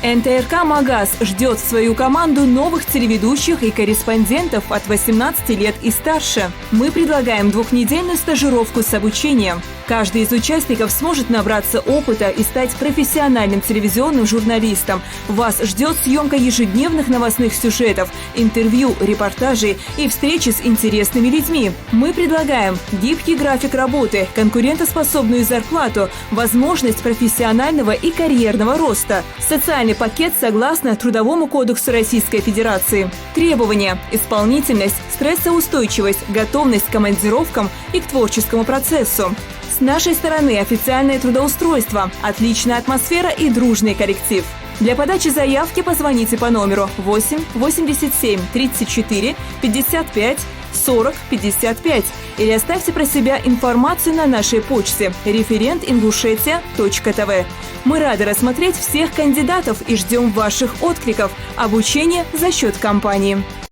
НТРК «Магаз» ждет в свою команду новых телеведущих и корреспондентов от 18 лет и старше. Мы предлагаем двухнедельную стажировку с обучением. Каждый из участников сможет набраться опыта и стать профессиональным телевизионным журналистом. Вас ждет съемка ежедневных новостных сюжетов, интервью, репортажей и встречи с интересными людьми. Мы предлагаем гибкий график работы, конкурентоспособную зарплату, возможность профессионального и карьерного роста, социальный пакет согласно Трудовому кодексу Российской Федерации. Требования: исполнительность, стрессоустойчивость, готовность к командировкам и к творческому процессу. С нашей стороны официальное трудоустройство, отличная атмосфера и дружный коллектив. Для подачи заявки позвоните по номеру 8 87 34 55 40 55 или оставьте про себя информацию на нашей почте referent@ingushetia.tv. Мы рады рассмотреть всех кандидатов и ждем ваших откликов. Обучение за счет компании.